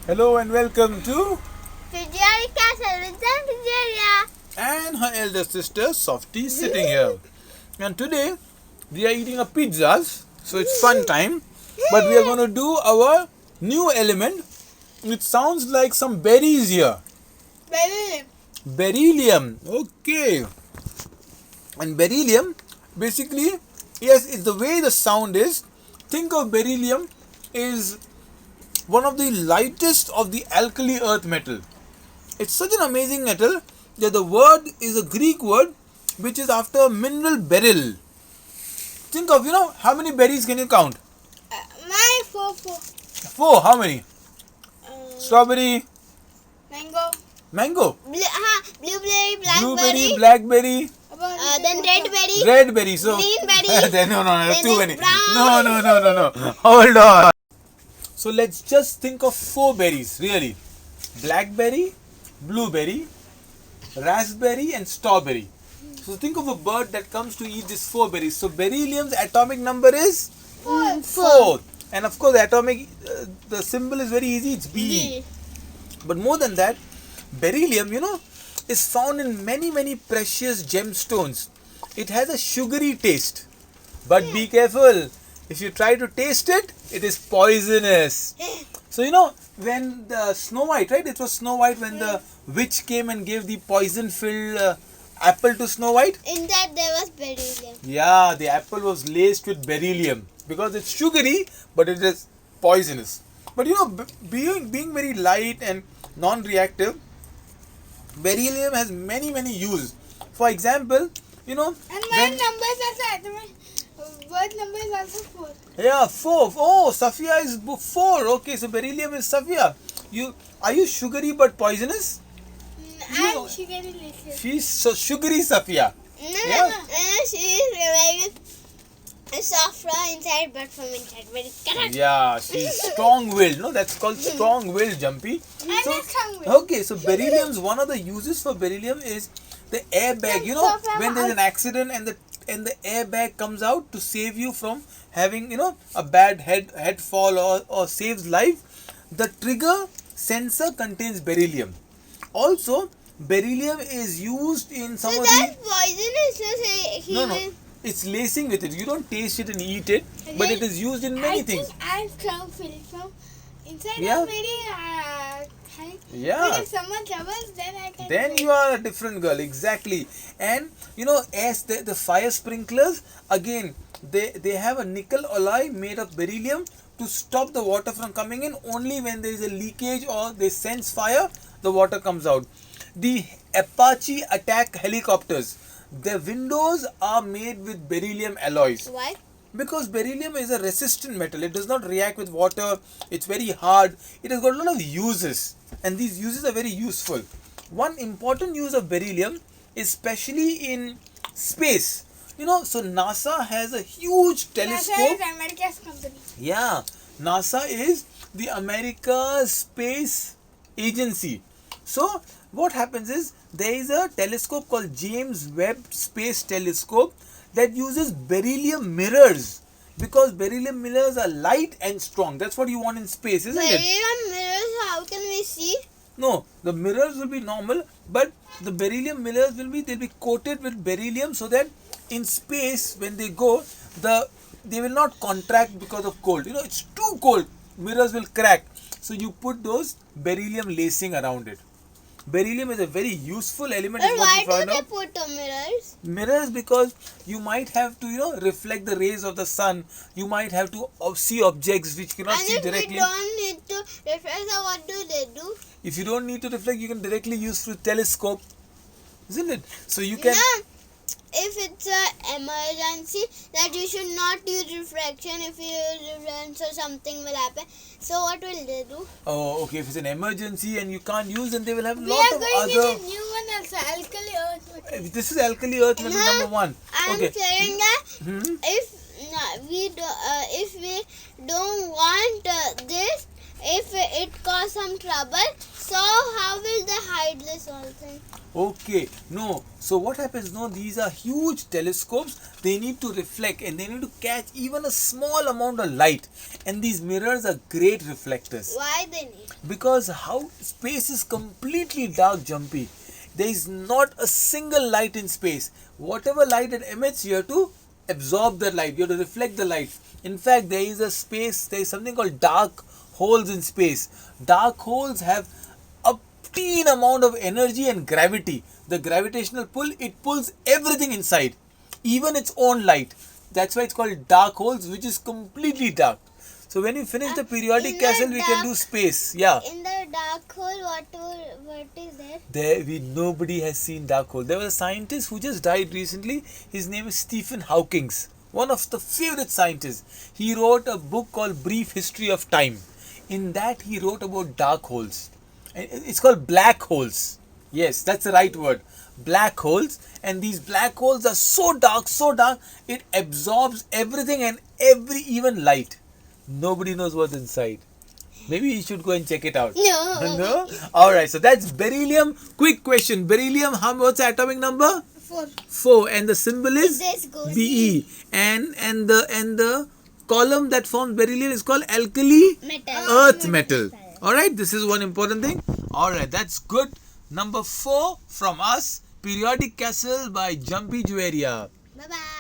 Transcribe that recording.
Hello and welcome to Fijiari Castle with Fijiria. and her elder sister Softy sitting here. And today we are eating a pizzas, so it's fun time. But we are going to do our new element. It sounds like some berries here. Beryllium. Okay. And beryllium, basically, yes, it's the way the sound is. Think of beryllium is one of the lightest of the alkali earth metal. It's such an amazing metal that the word is a Greek word which is after mineral beryl. Think of, how many berries can you count? My four. Four. How many? Strawberry, Mango. mango, Blueberry, blueberry, blackberry. blackberry, Then red berry. red berry. So Green berry. no, Then too many. brown. No. Hold on. So let's just think of four berries, really. Blackberry, blueberry, raspberry and strawberry. So think of a bird that comes to eat these four berries. So beryllium's atomic number is four. And of course the symbol is very easy, it's Be. But more than that, beryllium, is found in many precious gemstones. It has a sugary taste. But be careful. If you try to taste it, it is poisonous. So when the Snow White, right? It was Snow White when the witch came and gave the poison-filled apple to Snow White. In that there was beryllium. Yeah, the apple was laced with beryllium because it's sugary, but it is poisonous. But being very light and non-reactive, beryllium has many uses. For example, And my numbers also. Birth number is also 4. yeah, 4. Oh, Safia is 4. Okay, so beryllium is Safia. Are you sugary but poisonous? I'm sugary delicious. She's so sugary, Safia. No. She is very soft inside, but from inside very correct. Yeah, she's strong-willed. No, that's called strong-willed, Jumpy. I'm So, not strong-willed. okay, so beryllium's one of the uses for beryllium is the airbag. When there's an accident and the airbag comes out to save you from having a bad head fall or saves life. The trigger sensor contains beryllium. Also, beryllium is used in some So of that's the poisonous. no. It's lacing with it. You don't taste it and eat it, but it is used in many things. I'm strong feeling from inside. Yeah. I'm very high. Yeah. But if someone troubles, then I can. Then you are a different girl, exactly. And as the fire sprinklers, again, they have a nickel alloy made of beryllium to stop the water from coming in. Only when there is a leakage or they sense fire, the water comes out. The Apache attack helicopters, their windows are made with beryllium alloys. Why? Because beryllium is a resistant metal. It does not react with water. It's very hard. It has got a lot of uses. And these uses are very useful. One important use of beryllium, especially in space. So NASA has a huge telescope. NASA is America's company. Yeah, NASA is the America Space Agency. So what happens is there is a telescope called James Webb Space Telescope that uses beryllium mirrors because beryllium mirrors are light and strong. That's what you want in space, isn't it? Beryllium mirrors, how can we see? No, the mirrors will be normal, but the beryllium mirrors they'll be coated with beryllium so that in space when they go, they will not contract because of cold. It's too cold. Mirrors will crack. So you put those beryllium lacing around it. Beryllium is a very useful element. But is what why we do found they out. put mirrors? Mirrors because you might have to reflect the rays of the sun. You might have to see objects which you cannot And see if directly. we don't need to reflect, so what do they do? If you don't need to reflect, you can directly use through telescope, isn't it? So you can. No, if it's an emergency, that you should not use refraction. If you use refraction, so something will happen. So what will they do? Oh, okay. If it's an emergency and you can't use, then they will have a We lot are of going other. in a new one also, alkali earth. This is alkali earth metal number 1. I'm Okay. saying that Hmm? if we don't want this, if it cause some trouble, So how will they hide this whole thing? Okay, no. So what happens? No, these are huge telescopes. They need to reflect and they need to catch even a small amount of light. And these mirrors are great reflectors. Why they need? Because how space is completely dark, Jumpy. There is not a single light in space. Whatever light it emits, you have to absorb the light. You have to reflect the light. In fact, there is a space. There is something called dark holes in space. Dark holes have a teen amount of energy and gravity. The gravitational pull, it pulls everything inside, even its own light. That's why it's called dark holes, which is completely dark. So when we finish the periodic in the castle, we can do space. Yeah. In the dark hole, what is there? Nobody has seen dark hole. There was a scientist who just died recently. His name is Stephen Hawking, one of the favorite scientists. He wrote a book called Brief History of Time. In that, he wrote about dark holes. And it's called black holes. Yes, that's the right word. Black holes. And these black holes are so dark, it absorbs everything and every even light. Nobody knows what's inside. Maybe you should go and check it out. No. No? Alright, so that's beryllium. Quick question. Beryllium, what's the atomic number? 4. 4. And the symbol is This goes Be. And the column that forms beryllium is called alkali Metal. earth metal. Alright, this is one important thing. Alright, that's good. Number 4 from us. Periodic Castle by Jumpy Jueria. Bye bye.